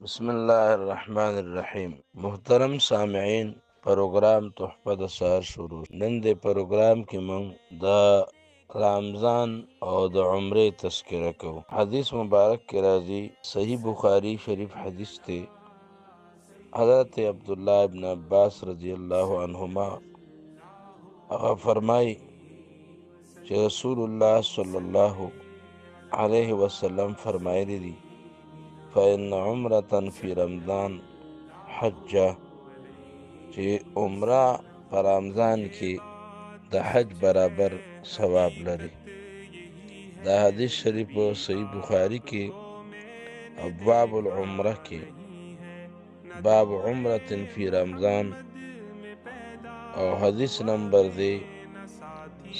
بسم الله الرحمن الرحیم. محترم سامعین، پروګرام تحفه د سهار شروع. نن د پروګرام کې موږ د رمضان او د عمرې تذکره کوو. حدیث مبارک کې راځي، صحیح بخاری شریف حدیث ته حضرت عبدالله ابن عباس رضی الله عنهما هغه فرمای چې رسول الله صلی الله علیه وسلم فرمایلی دي فإن عمرة فی رمضان حجه، چې عمره په رمضان کې د حج برابر ثواب لري. دا حدیث شریف په صحیح بخاری کې ابواب العمره کې باب عمرة فی رمضان او حدیث نمبر دی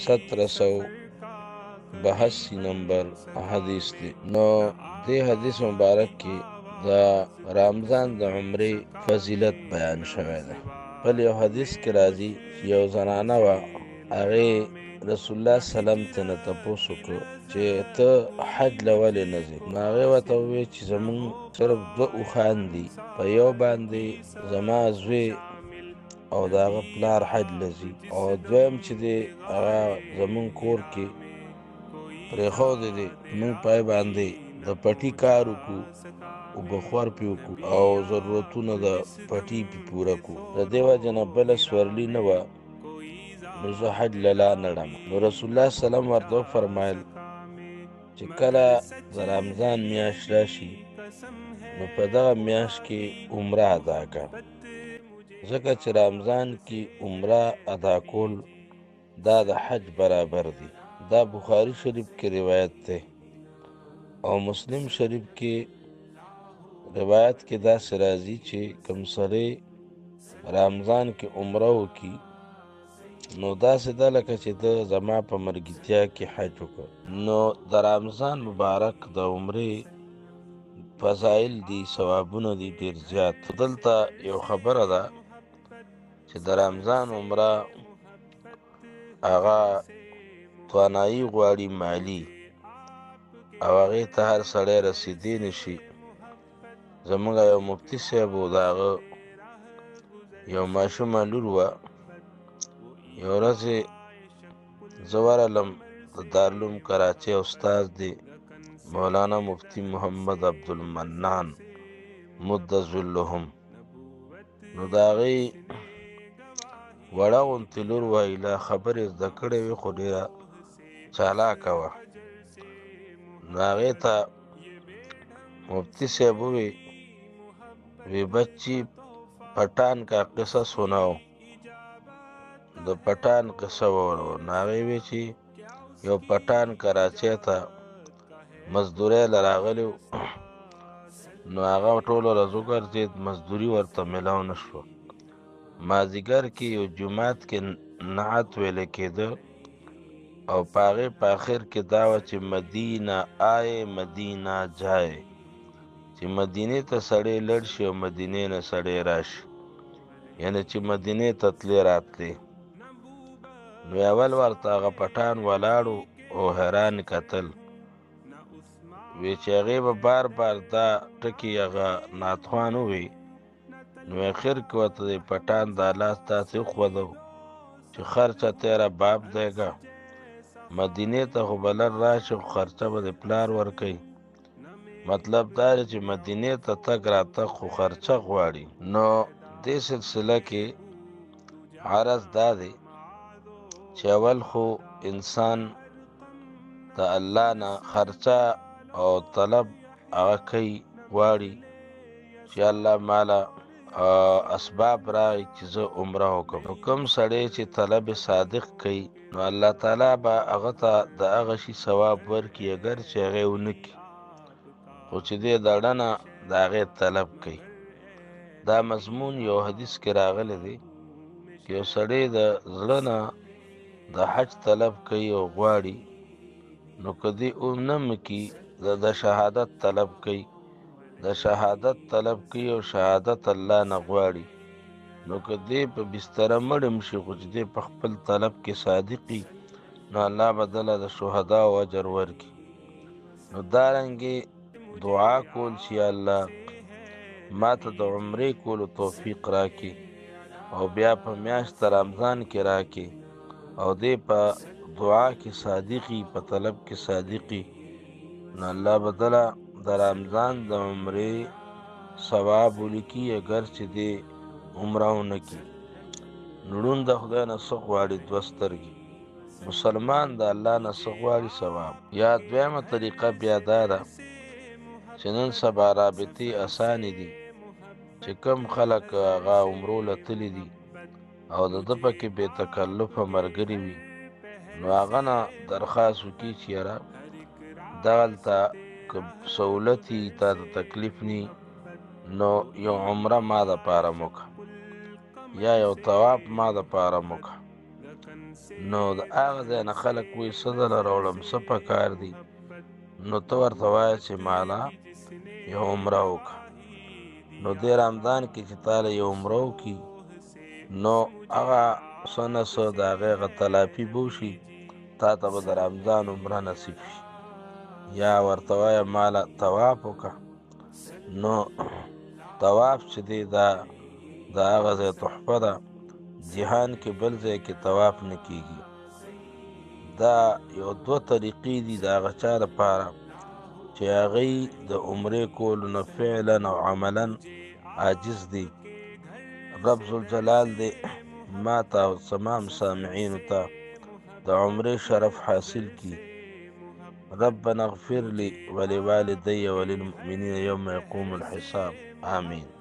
1782 نمبر حدیث دی. نو دې حدیث مبارک کې د رمضان د عمرې فضیلت بیان شوی دی. بل یو حدیث کې راځي چې یو زنانه وه، هغې رسول الله سلام ته نه تپوس وکړ چې ته حج له ولې نه ځې؟ نو هغې ورته وویل چې زمونږ صرف 2 اوښان دي، په یو باندې زما زوی او د هغه پلار حج له ځي، او دویم چې دی هغه زمونږ کور کې پرېښودی دی، موږ پای باندې د پټي کار وکړو، اوبه پې وکړو او ضرورتونه د پټي پې پوره کړو. د دې وجې نه بله سورلي نه وه، نو زه حج له لا نه ړم. نو رسول الله سلام ورته وفرمایل چې کله د رمضان میاشت راشي نو په دغه میاشت کې عمره ادا کړه، ځکه چې رمضان کې عمره ادا کول دا د حج برابر دی. دا بخاری شریف کې روایت دی او مسلم شریف کې روایت کې داسې راځي چې کوم سړی رمضان کې عمره وکړي نو داسې ده لکه چې د زما په مرګتیا کې حج وکړ. نو د رمضان مبارک د عمرې فضایل دي، ثوابونه دي ډېر زیات. دلته یو خبره ده چې د رمضان عمره هغه توانایي غواړي مالی، او هغې ته هر سړی رسېدی نشي. زموږ یو مفتي صاحب و، د هغه یو ماشومه لور وه. یو ورځې زه ورغلم، د دارالعلوم کراچۍ استاد دی مولانا مفتی محمد عبدالمنان مد ظلهم. نو د هغې وړه غوندې لور وه، لا خبرې زده کړې وې خو ډېره چالاکه وه. نو هغې ته مفتی صاحب ووی بچی پټان کا قصه سناو، د پټان قصه وویل. نو هغې وی چې یو پټان کراچۍ ته مزدورۍ له راغلی و، نو هغه ټوله ورځ وګرځېد، مزدوري ورته میلاو نه شوه. مازدیګر کې یو جومات کې نعت ویلی کېده او په هغې په آخر کې دا وه چې مدینه آئے مدینه جائے، چې مدینې ته سړی لړ شي او مدینې نه سړی راشي، یعنی چې مدینې ته تلې راتلې. نو اول ورته هغه پټان ولاړو او حیران کتل، وی چې هغې به بار بار دا ټکي هغه نعتخوان ووی. نو اخر کې ورته د پټان دا لاس داسې وښودو چې خرچه تیرا باپ دیګا، مدینې ته خو به لر راشي خو خرچه به د پلار ورکوي. مطلب دا دی چې مدینې ته تګ راتګ خو خرچه غواړي. نو دې سلسله کې عرض دا دی چې اول خو انسان د الله نه خرچه او طلب هغه کوي، غواړي چې الله مالا اسباب راغی چې زه عمره وکړم. نو کوم سړی چې طلب صادق کوي نو الله تعالی به هغه ته د هغه شي ثواب ورکړي، اگر چې هغې ونه کړي، خو چې دې د اړه د هغې طلب کوي. دا مضمون یو حدیث کې راغلی دی چې یو سړی د زړه نه د حج طلب کوي او غواړي، نو که دې ونه مکي د شهادت طلب کوي، د شهادت طلب کوي او شهادت الله نه غواړي، نو که دې په بستره مړم شي خو چې دې په خپل طلب کې صادقي نو الله به دله د شهداو اجر ورکړي. نو دارنګې دعا کول چې الله ما ته د عمرې کولو توفیق راکړي او بیا په میاشت رمضان کې راکړي او دې په دعا کې صادقي په طلب کې صادقي نو الله به دله د رمضان د عمرې ثواب ولیکي اگر چې دې عمره ونه کړي. نو ړوند د خدای نه څه غواړي؟ دوه سترګې. مسلمان د الله نه څه غواړي؟ ثواب. یا دویمه طریقه بیا دا ده چې نن سبا رابطې اسانې دي چې کم خلک هغه عمرو له تللي دي او د ده پکې بې تکلفه ملګري وي نو هغه نه درخواست وکړي چې یاره دغلته که سهولت وي تا ته تکلیف نی نو یو عمره ما دپاره موکه یا یو طواف ما دپاره موکه. نو د هغه ځای نه خلک وایي څه دله راوړم څه پکار دي نو ته ورته وایه چې ماله یو عمره وکړه. نو دې رمضان کې چې تاله یو عمره وکړي نو هغه څه نه څه د هغې هغه تلافي به وشي تا ته به د رمضان عمره نصیب شي. یا ورته وایه ماله طواف وکړه. نو طواف چې دی دا د هغه ځای تحفه ده جهان کې بل ځای کې طواف نه کېږي. دا یو دوه طریقې دي د هغه چا لپاره چې هغوی د عمرې کولو نه فعلا او عملا عاجز دي. رب ذوالجلال دې ما ته او تمام سامعینو ته د عمرې شرف حاصل کړي. ربنا اغفر لي ولوالدي وللمؤمنين يوم يقوم الحساب. آمين.